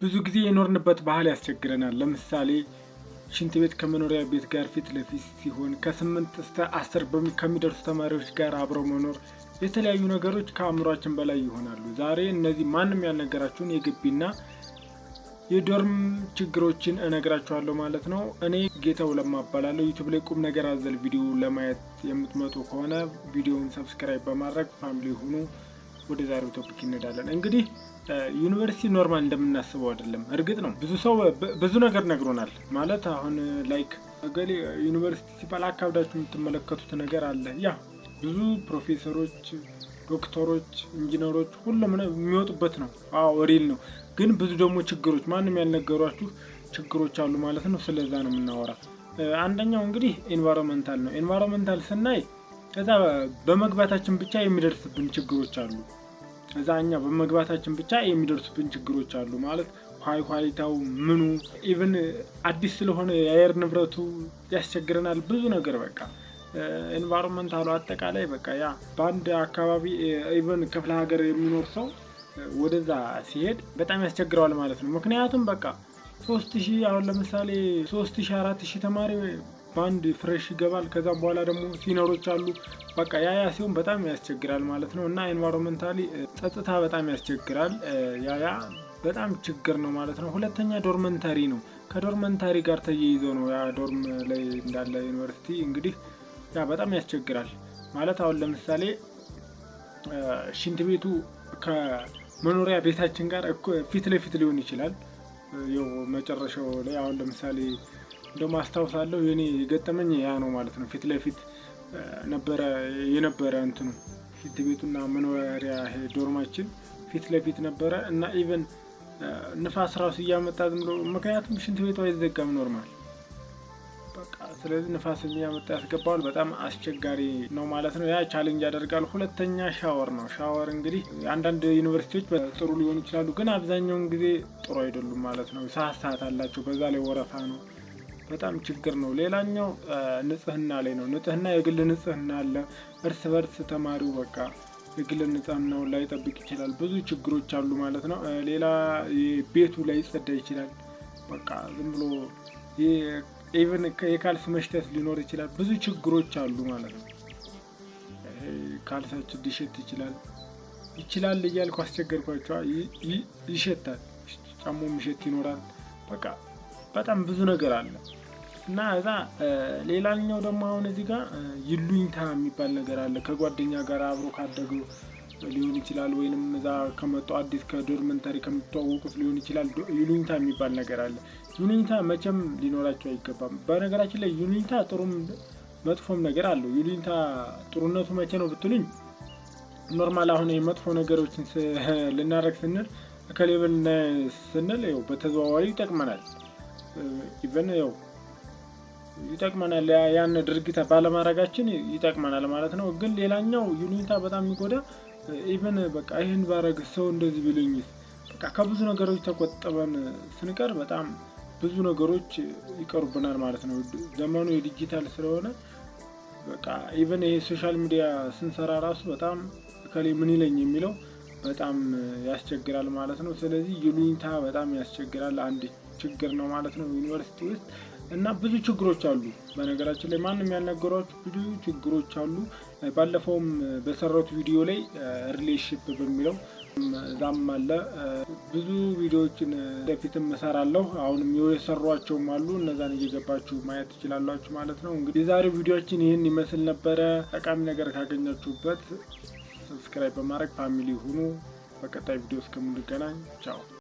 ብዙ ጊዜ የኖርንበት ባህል ያስቸግረናል። ለምሳሌ ሽንት ቤት ከመኖሪያ ቤት ጋር ፊት ለፊት ሲሆን ከ8 እስከ 10 ከሚደርሱ ተማሪዎች ጋር አብረው መኖር የተለያዩ ነገሮች ከአእምሯችን በላይ ይሆናሉ። ዛሬ እነዚህ ማንም ያልነገራችሁን የግቢና የዶርም ችግሮችን እነግራችኋለሁ ማለት ነው። እኔ ጌታው ለማ እባላለሁ። ዩቲዩብ ላይ ቁም ነገር አዘል ቪዲዮ ለማየት የምትመጡ ከሆነ ቪዲዮውን ሰብስክራይብ በማድረግ ፋሚሊ ሁኑ። ወደ ዛሬው ቶፒክ እንሄዳለን። እንግዲህ ዩኒቨርሲቲ ኖርማል እንደምናስበው አይደለም። እርግጥ ነው ብዙ ሰው ብዙ ነገር ነግሮናል። ማለት አሁን ላይክ እገሌ ዩኒቨርሲቲ ሲባል አካብዳችሁ የምትመለከቱት ነገር አለ። ያ ብዙ ፕሮፌሰሮች፣ ዶክተሮች፣ ኢንጂነሮች ሁሉም የሚወጡበት ነው። አዎ ሪል ነው። ግን ብዙ ደግሞ ችግሮች ማንም ያልነገሯችሁ ችግሮች አሉ ማለት ነው። ስለዛ ነው የምናወራ። አንደኛው እንግዲህ ኤንቫይሮንመንታል ነው። ኤንቫይሮንመንታል ስናይ ከዛ በመግባታችን ብቻ የሚደርስብን ችግሮች አሉ። እዛኛ በመግባታችን ብቻ የሚደርሱብን ችግሮች አሉ ማለት ኳሊታው ምኑ ኢቭን አዲስ ስለሆነ የአየር ንብረቱ ያስቸግረናል። ብዙ ነገር በቃ ኤንቫይሮንመንታሉ አጠቃላይ በቃ ያ በአንድ አካባቢ ኢቭን ክፍለ ሀገር የሚኖር ሰው ወደዛ ሲሄድ በጣም ያስቸግረዋል ማለት ነው። ምክንያቱም በቃ 3000 አሁን ለምሳሌ 3000 4000 ተማሪ ባንድ ፍሬሽ ይገባል። ከዛም በኋላ ደግሞ ሲነሮች አሉ። በቃ ያ ሲሆን በጣም ያስቸግራል ማለት ነው። እና ኤንቫይሮንመንታሊ ጸጥታ በጣም ያስቸግራል። ያ በጣም ችግር ነው ማለት ነው። ሁለተኛ ዶርመንታሪ ነው። ከዶርመንታሪ ጋር ተያይዞ ነው ያ ዶርም ላይ እንዳለ ዩኒቨርሲቲ እንግዲህ ያ በጣም ያስቸግራል ማለት አሁን ለምሳሌ ሽንት ቤቱ ከመኖሪያ ቤታችን ጋር ፊት ለፊት ሊሆን ይችላል። ያው መጨረሻው ላይ አሁን ለምሳሌ እንደማስታውሳለሁ የኔ የገጠመኝ ያ ነው ማለት ነው። ፊት ለፊት የነበረ እንትኑ ሽንት ቤቱና መኖሪያ ዶርማችን ፊት ለፊት ነበረ እና ኢቭን ንፋስ ራሱ እያመጣ ዝም ብሎ ምክንያቱም ሽንት ቤቱ አይዘጋም ኖርማል በቃ ስለዚህ ንፋስ እያመጣ ያስገባዋል። በጣም አስቸጋሪ ነው ማለት ነው። ያ ቻሌንጅ ያደርጋል። ሁለተኛ ሻወር ነው። ሻወር እንግዲህ አንዳንድ ዩኒቨርሲቲዎች ጥሩ ሊሆኑ ይችላሉ፣ ግን አብዛኛውን ጊዜ ጥሩ አይደሉም ማለት ነው። ሰዓት አላቸው። በዛ ላይ ወረፋ ነው። በጣም ችግር ነው። ሌላኛው ንጽህና ላይ ነው። ንጽህና የግል ንጽህና አለ። እርስ በርስ ተማሪው በቃ የግል ንጽህናውን ላይ ጠብቅ ይችላል። ብዙ ችግሮች አሉ ማለት ነው። ሌላ ቤቱ ላይ ጸዳ ይችላል። በቃ ዝም ብሎ ኢቭን የካልስ መሽተት ሊኖር ይችላል። ብዙ ችግሮች አሉ ማለት ነው። ካልሳችሁ ሊሸት ይችላል እያልኩ አስቸገርኳቸው። ይሸታል። ጫሞ ምሸት ይኖራል። በቃ በጣም ብዙ ነገር አለ እና እዛ ሌላኛው ደግሞ አሁን እዚህ ጋር ይሉኝታ የሚባል ነገር አለ። ከጓደኛ ጋር አብሮ ካደገው ሊሆን ይችላል ወይንም እዛ ከመጡ አዲስ ከዶርመንታሪ ከምትተዋወቁት ሊሆን ይችላል። ይሉኝታ የሚባል ነገር አለ። ይሉኝታ መቼም ሊኖራቸው አይገባም። በነገራችን ላይ ይሉኝታ ጥሩም መጥፎም ነገር አለው። ይሉኝታ ጥሩነቱ መቼ ነው ብትሉኝ ኖርማል አሁን የመጥፎ ነገሮችን ልናደርግ ስንል ከሌብል ስንል ያው በተዘዋዋሪ ይጠቅመናል። ኢቭን ያው ይጠቅመናል ያን ድርጊት ባለማድረጋችን ይጠቅመናል ማለት ነው። ግን ሌላኛው ይሉኝታ በጣም የሚጎዳ ኢቭን በቃ ይሄን ባረግ ሰው እንደዚህ ቢሉኝ በቃ ከብዙ ነገሮች ተቆጥበን ስንቀር በጣም ብዙ ነገሮች ይቀሩብናል ማለት ነው። ዘመኑ የዲጂታል ስለሆነ በቃ ኢቭን ይሄ ሶሻል ሚዲያ ስንሰራ ራሱ በጣም ከሌ ምን ይለኝ የሚለው በጣም ያስቸግራል ማለት ነው። ስለዚህ ይሉኝታ በጣም ያስቸግራል። አንድ ችግር ነው ማለት ነው ዩኒቨርሲቲ ውስጥ እና ብዙ ችግሮች አሉ። በነገራችን ላይ ማንም ያልነገሯችሁ ብዙ ችግሮች አሉ። ባለፈውም በሰራሁት ቪዲዮ ላይ ሪሌሽንሺፕ በሚለው ዛም አለ። ብዙ ቪዲዮዎችን ለፊትም እሰራለሁ። አሁንም የሰሯቸውም አሉ። እነዛን እየገባችሁ ማየት ትችላላችሁ ማለት ነው። እንግዲህ የዛሬው ቪዲዮአችን ይህን ይመስል ነበረ። ጠቃሚ ነገር ካገኛችሁበት ሰብስክራይብ በማድረግ ፋሚሊ ሁኑ። በቀጣይ ቪዲዮ እስከምንገናኝ ቻው።